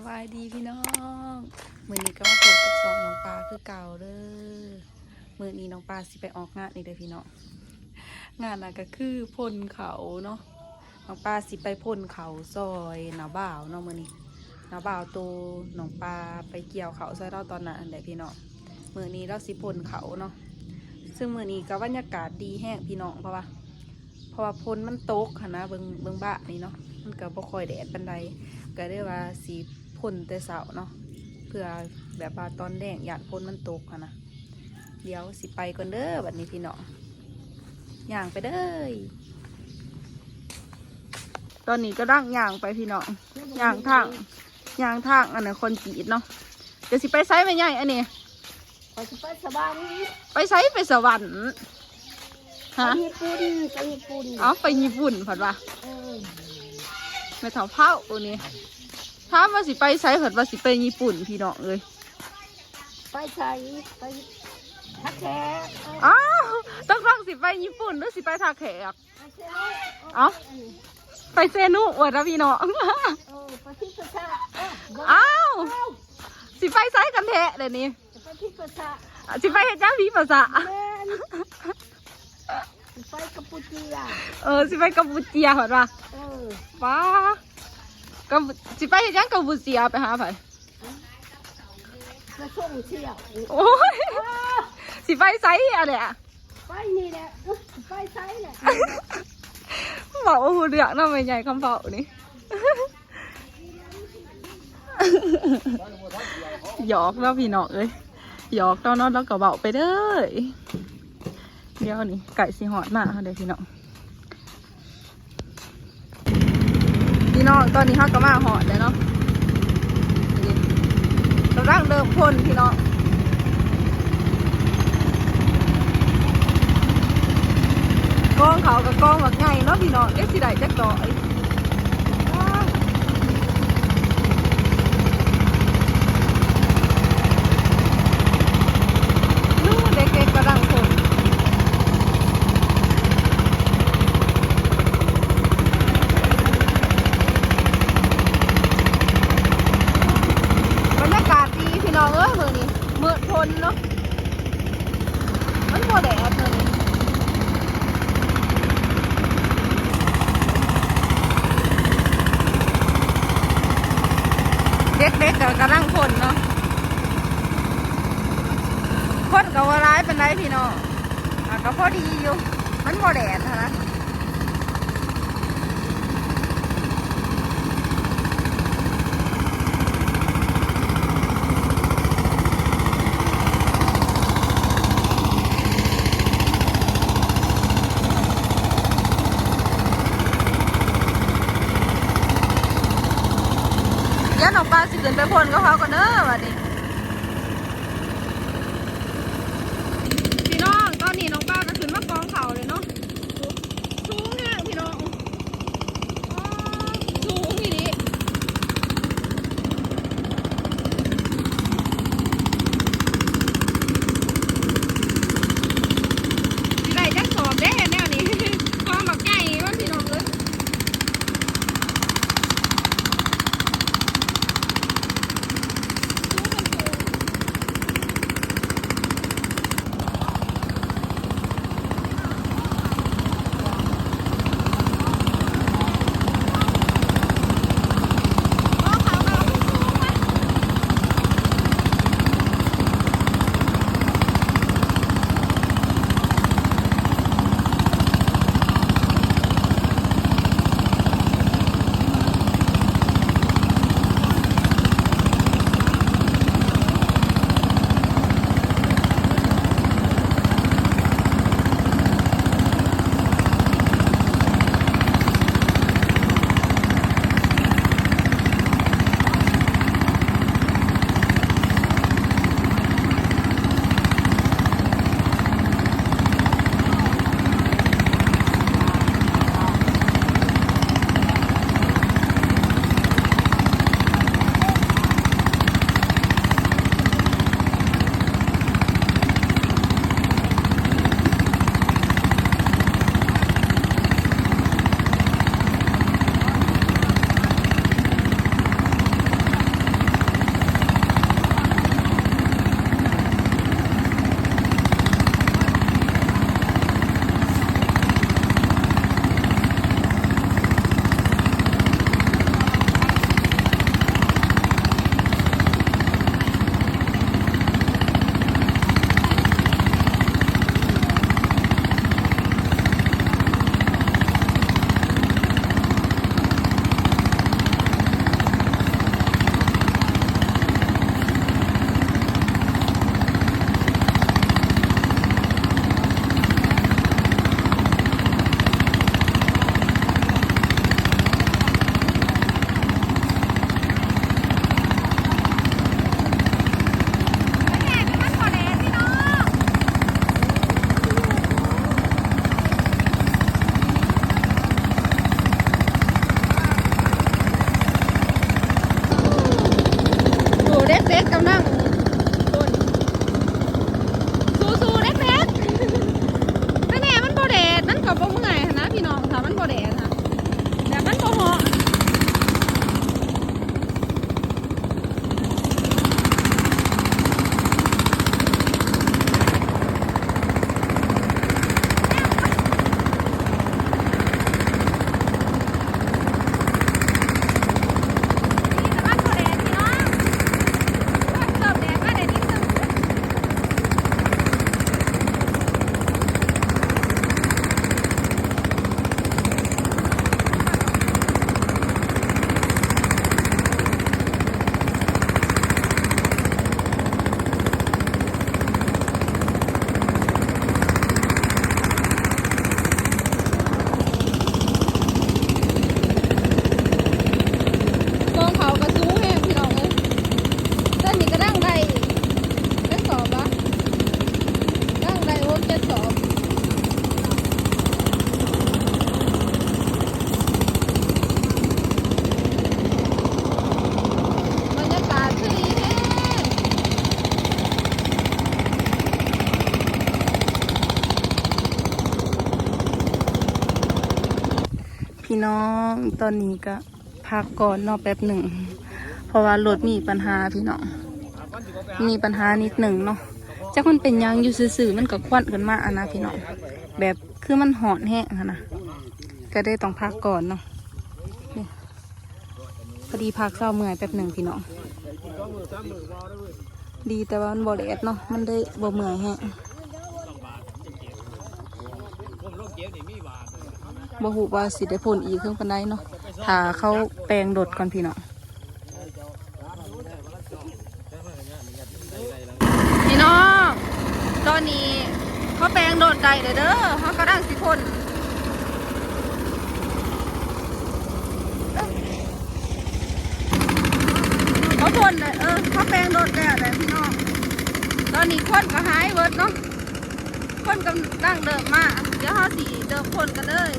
บายดีพี่น้องมื้อนี้ก็มาพบกับสองน้องปลาคือเก่าเด้อมื้อนี้น้องปลาสิไปออกงานนี่เด้อพี่น้องงานน่ะก็คือพ่นเขาเนาะน้องปลาสิไปพ่นเขาซอยหน้าบ่าวเนาะมื้อนี้หน้าบ่าวโตน้องปลาไปเกี่ยวเขาซอยเราตอนนั้นอันใดพี่น้องมื้อนี้เราสิพ่นเขาเนาะซึ่งมื้อนี้ก็บรรยากาศดีแห้งพี่น้องเพราะว่าพ่นมันตกค่ะนะเบิ่งบ้านี่เนาะมันก็บ่ค่อยแดดปานใดก็ได้ว่าสีพ่นแต่เสาเนาะเพื่อแบบว่าตอนแดงหยาดพ่นมันตกค่ะนะเดี๋ยวสิไปก่อนเด้อบัดนี้พี่น้องย่างไปเด้อตอนนี้ก็ร่างย่างไปพี่น้องย่างทางอันนั้นคนจีดเนาะเดี๋ยวสิไปไซไปใหญ่อันนี้ไปสวรรค์ไปไซไปสวรรค์ฮะไปญี่ปุ่นอ๋อไปญี่ปุ่นผัดว่าไม่เท่าเผาตัวนี้ถ้าว่าสิไปไซผัดว่าสิไปญี่ปุ่นพี่น้องเลยไปใส่ไปทักแขกอ้าวต้องสิไปญี่ปุ่นหรือสิไปท่าแขกอ๋อไปเซนุวัดพี่น้องไปที่กระชาอ้าวสิไปไซกันแท้เดี๋ยวนี้ไปที่กระชาสิไปเฮ็ดจ้างพี่ภาษาไปกัมพูชีสิไปกัมพูชีผัดว่าป้าก็สิไปเฮ็ดจ้างกัมพูชีไปหาไผกระช่วงเชี่ยวโอ้ยสิไปไซอะไรอ่ะไปนี่แหละไปไซแหละบอกว่าหูเดือดน่าไม่ใหญ่คำเผานี่หยอกแล้วพี่น้องเอ้ยหยอกตอนนั้นแล้วก็เบาไปเด้อเดี๋ยวนี่ไก่สีหอดมากเดี๋ยวพี่น้องตอนนี้เขาก็มาหอดเลยเนาะกำลังเริ่มพ่นพี่น้องกองเขากับกองแบบไงเนาะพี่น้องเอ๊ะสิได้จักต่อยนู่นเด็กๆกำลังพ่นบรรยากาศดีพี่น้องมือนี้มืดพ่นเนาะมันโมแดดเลยเด็กๆกำลังพ่นเนาะพ่นกับว่าร้ายเป็นไรพี่น้องก็พอดีอยู่มันโมแดดนะยันออกปลาสิขึ้นไปพ่นก็เขาก่อนเด้อวันนี้พี่น้องตอนนี้น้องปลาก็ขึ้นมากองเขาเลยเนาะสูงเนี่ยพี่น้องสูงนี่ดิสิได้จักสอบได้แนวนี้กองแบบใหญ่ว่าพี่น้องเลยสูง พี่น้องตอนนี้ก็พักก่อนเนาะแป๊บหนึ่งเพราะว่ารถมีปัญหาพี่น้องมีปัญหานิดหนึ่งเนาะจักมันเป็นยังอยู่ซื่อๆมันก็ควันขึ้นมาอันนะพี่น้องแบบคือมันหอนแห้งนะก็ได้ต้องพักก่อนเนาะนี่พอดีพักเศร้าเมื่อยแป๊บหนึ่งพี่น้องดีแต่ว่ามันบ่แดดเนาะมันได้บ่เมื่อยแห้งบ่ฮู้ว่าสิได้พ่นอีกเครื่องปานใดเนาะถ้าเขาแปลงดดก่อนพี่น้องพี่น้องตอนนี้เขาแปลงโดดไก่เด้อเขากระด้างสิพ่นเขาพ่นเลยเขาแปลงโดดแล้วเลยพี่น้องตอนนี้คนก็หายเวิร์ดเนาะคนกำลังเดิมมาเดี๋ยวเขาสีเดิมพ่นกันเลย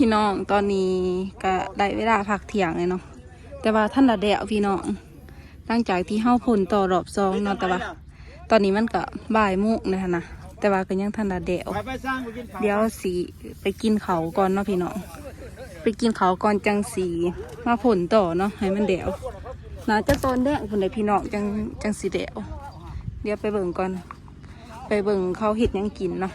พี่น้องตอนนี้ก็ได้เวลาพักเที่ยงเลยเนาะแต่ว่าท่านละแดดพี่น้องหลังจากที่เฮาพ่นต่อรอบ2เนาะแต่ว่าตอนนี้มันก็บ่ายโมงเลยนะแต่ว่าก็ยังท่านละแดดเดี๋ยวสีไปกินเขาก่อนเนาะพี่น้องไปกินเขาก่อนจังสีมาพ่นต่อเนาะให้มันแดดน่าจะตอนแดดพุ่นเลยพี่น้องจังสีแดดเดี๋ยวไปเบิ่งก่อนไปเบิ่งเขาเห็ดยังกินเนาะ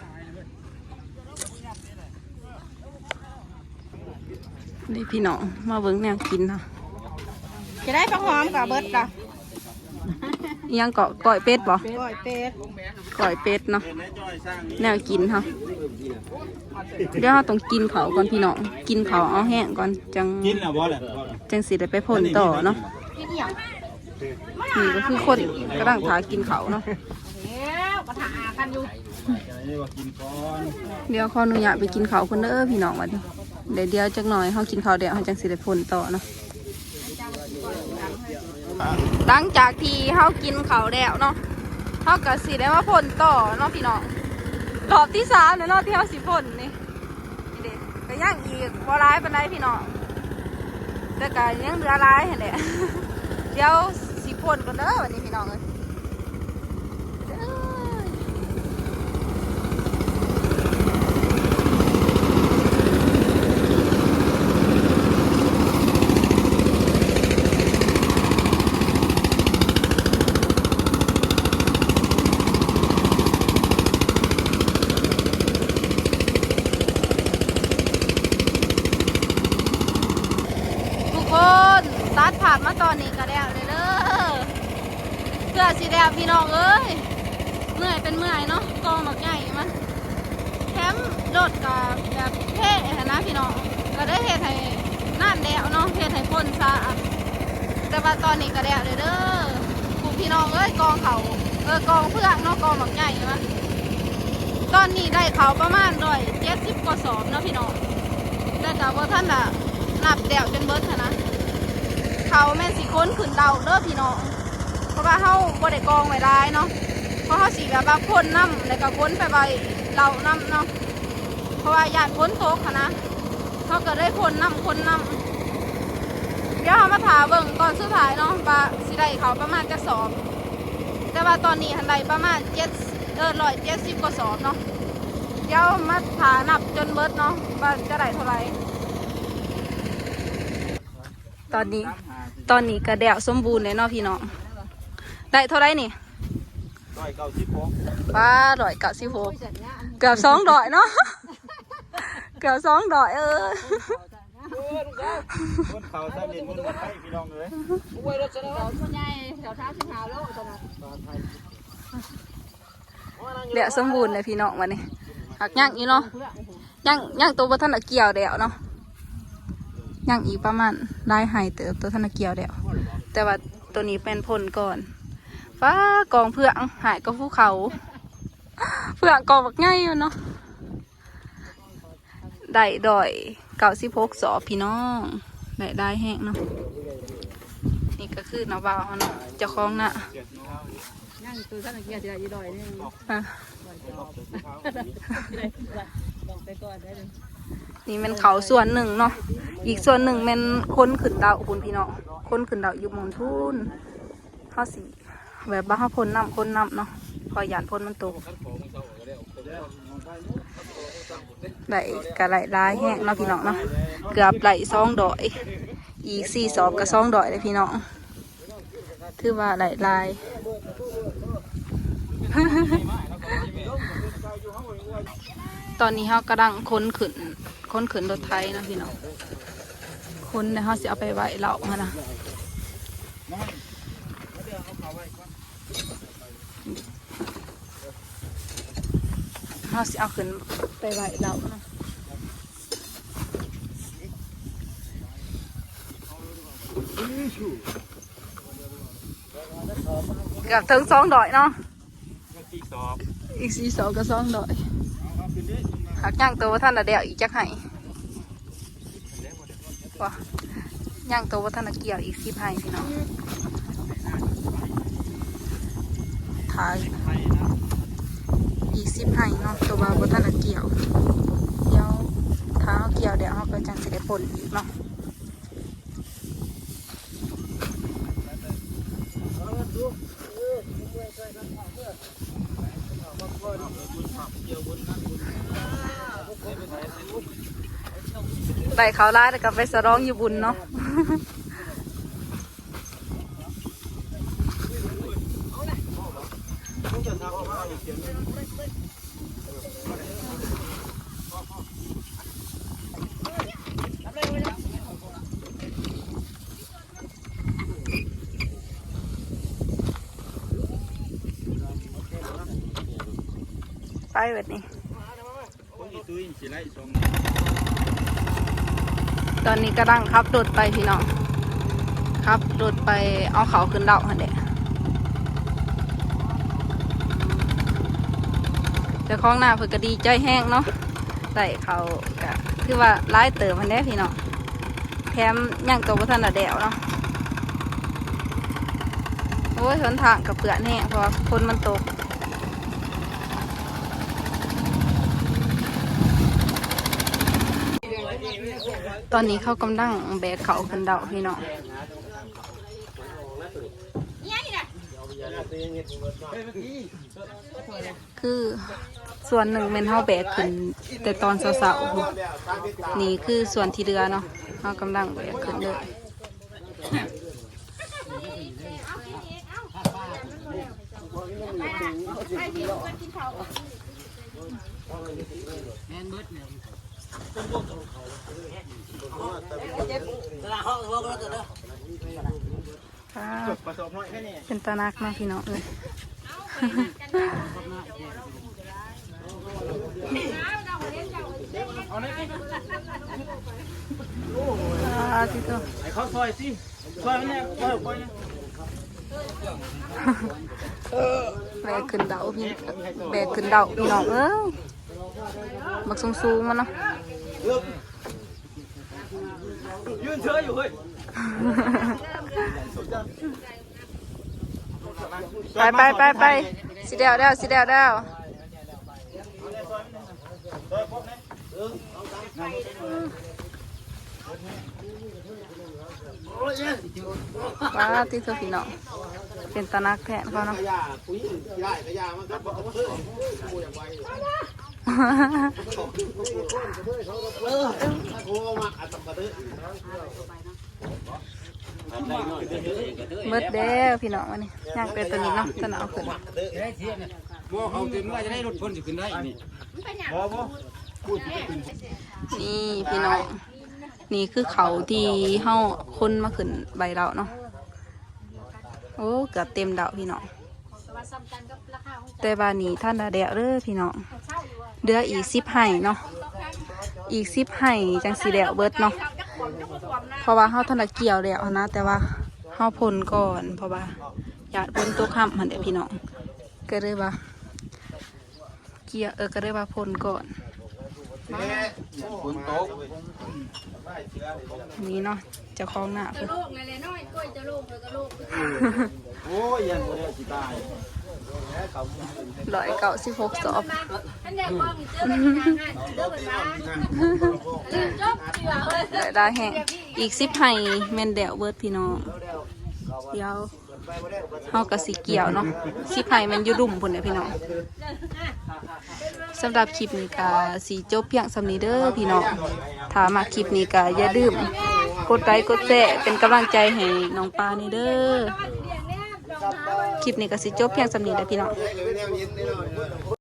นี่พี่น้องมาเบิ่งแนวกินเนาะจะได้ผักหอมกับเบิร์ดล่ะยังเกาะก่อยเป็ดบ่ก่อยเป็ดเนาะแนวกินเนาะเดี๋ยวเราต้องกินเขาก่อนพี่น้องกินเขาเอาแห้งก่อนจังสิได้ไปพ่นต่อเนาะนี่ก็คือคนกำลังถากินเขาเนาะเดี๋ยวขออนุญาตไปกินเขาคนเด้อพี่น้องวันนี้เดี๋ยวจักหน่อยเขากินข้าวเดี๋ยวเขาจังสิได้พ่นต่อเนาะหลังจากที่เขากินข้าวแล้วเนาะเขาก็สิได้มาพ่นต่อเนาะพี่น้องรอบที่3เนาะที่เขาสิพ่นนี่เด็กก็ย่างอีกบ่ร้ายปานใดพี่น้องแต่ก็ยังเหลือร้ายเห็นแหละเดี๋ยวสิพ่นกันเด้อวันนี้พี่น้องเลยตัดผ่านมาตอนนี้ก็แล้วเลยเด้อเพื่อสีแดงพี่น้องเอ้ยเมื่อยเป็นเมื่อยเนาะกองหมากใหญ่มันแคมโดดกับแบบเท่นะพี่น้องก็ได้เทไทยน่านแดวเนาะเทไทยพ่นซะแต่ว่าตอนนี้ก็แล้วเลยเด้อคุณพี่น้องเอ้ยกองเขากองเพื่อนเนาะกองหมากใหญ่มันตอนนี้ได้เขาประมาณ70 กว่าสอบเนาะพี่น้องแต่กับว่าท่านอะนับแดวจนเบิดนะเขาแม่นสีค้นขึ้นเดาเด้อพี่น้องเพราะว่าเขาบ่ได้กองไว้ได้เนาะเพราะเขาสีแบบว่าพ่นน้ำแล้วก็ค้นไปใบเราน้ำเนาะเพราะว่าญาติค้นโต๊ะนะเขาก็ได้พ่นน้ำเดี๋ยวเขามาถาเบิ่งตอนสุดท้ายเนาะว่าสีได้เขาประมาณจะสอบแต่ว่าตอนนี้ทันใดประมาณ170 กว่าสอบเนาะเดี๋ยวมาถานับจนเบิดเนาะว่าจะได้เท่าไหร่ตอนนี้กระเดวสมบูรณ์เลยเนาะพี่น้องได้เท่าไรนี่196ป้า196เกือบ2 ดอกเนาะเกือบ2 ดอกคนเขาทำเด่นคนไทยพี่น้องเลยเดวสมบูรณ์เลยพี่น้องวันนี้หักย่างอีเนาะย่างตัวบนท่านเกี่ยวเดวเนาะ ยังอีกประมาณลายหายเติบตัวธนเกียวเดียวแต่ว่าตัวนี้เป็นผลก่อนฟ้ากองเพื่องหายก็ภูเขาเพื่องกองบักง่ายอยู่เนาะได้ดอย96 สอบพี่น้องได้แห้งเนาะนี่ก็คือน้าบ่าวเนาะเจ้าของน่ะ นั่งตัวท่านเกียรติได้ดอยนี่ อ่ะ บอกไปก่อนได้เลย นี่เป็นเขาส่วนหนึ่งเนาะอีกส่วนหนึ่งเป็นคนขึ้นดาวคุณพี่น้องคนขึ้นดาวอยู่หมอนทุนเขาสีแบบบ้าเขาพ่นน้ำเนาะพอหยาดพ่นมันตกไหลกะไหลลายแห้งเนาะพี่น้องเนาะเกือบไหล2 ดอยอีก4 สอบกับ2 ดอยเลยพี่น้องถือว่าไหลลาย ตอนนี้เขากำลังค้นขึ้นรถไทยนะพี่น้องค้นเนี่ยเขาสิเอาไปไว้เหล่ามานะเขาสิเอาขึ้นไปไว้เหล่านะเกือบถึง2 ดอยเนาะอีก4 สอบกับ2 ดอยหักย่างตัวท่านละเดียวอีกจักไห้ว่ะย่างตัวท่านละเกี่ยวอีก10 ไห้พี่น้องถ่ายอีก10 ไห้เนาะตัวบ่าวท่านละเกี่ยวเดี๋ยวถ้าเขาเกี่ยวเดี๋ยวเขาก็จังสิได้ผลอีกเนาะไปเขาล่าแต่กับไปสร้องอยู่บุญเนาะ ไปแบบนี้ตอนนี้กำลังขับรถไปพี่น้องขับรถไปเอาเขาขึ้นเดาหันเด็กเจ้าของหน้าเพื่อกระดีใจแห้งเนาะใส่เขาก็คือว่าร้ายเติมมันได้พี่น้องแถมย่างตัวพัฒนาแดวเนาะโอ้ยหนทางกับเปลือกแห้งเพราะว่าฝนมันตกตอนนี้เขากำลังแบกเขาขึ้นเดาพี่น้องคือส่วนหนึ่งเป็นเขาแบกขึ้นแต่ตอนเสาๆนี่คือส่วนที่เรือเนาะเขากำลังแบกขึ้นเลยเป็นตานักมากพี่น้องเลยที่ตัวเขาซอยสิซอยมันเนี่ยซอยออกไปเนี่ยแบกขึ้นเดาพี่แบกขึ้นเดาพี่น้องเอ้ยบักสูงๆมันเนาะยืนเฉยอยู่เฮ้ยไปสิเดียวว้าที่ตัวพี่น้องเป็นตานักแทนเขาเนาะเบิดเด้อพี่น้องวันนี้ย่างเป็นตัวนี้เนาะจะเอาขึ้นเขาขึ้นว่าจะได้รถพ้นจะขึ้นได้นี่นี่พี่น้องนี่คือเขาที่เฮาคนมาขึ้นใบเราเนาะโอ้เกือบเต็มเดาพี่น้องแต่บานี้ท่านเดียวเด้อพี่น้องเดืออีก10 ไห่เนาะอีก10 ไห่จังสีเดียวเบิดเนาะ เพราะว่าเฮาถนัดเกี่ยวแล้วนะแต่ว่าเฮาพ่นก่อนเพราะว่าอยากพ่นตัวค้ำมันเด้อพี่น้องก็เลยว่าเกี่ยวก็เลยว่าพ่นก่อน ฝนตก นี่เนาะเจ้าของหน้าเพิ่น โลกไงเลยน้อยกล้วยจะโลกเลยก็โลก โอ้ยยันบ่ได้สิตาย 196สอบ อันเด็กว่ามีเจอเป็นงานเจอเป็นมาจบเสือเลย ได้แห้งอีก10ไห้แม่นแดวเบิดพี่น้องเดี๋ยวเฮาก็สิเกี่ยวเนาะ10ไห้แม่นอยู่ดุ่มพุ่นเด้อพี่น้องสำหรับคลิปนี้ก็สิจบเพียงส่ำนี้เด้อพี่น้องถ้ามาคลิปนี้ก็อย่าลืมกดไลค์กดแชร์เป็นกำลังใจให้น้องปานี่เด้อคลิปนี้ก็สิจบเพียงส่ำนี้เด้อพี่น้อง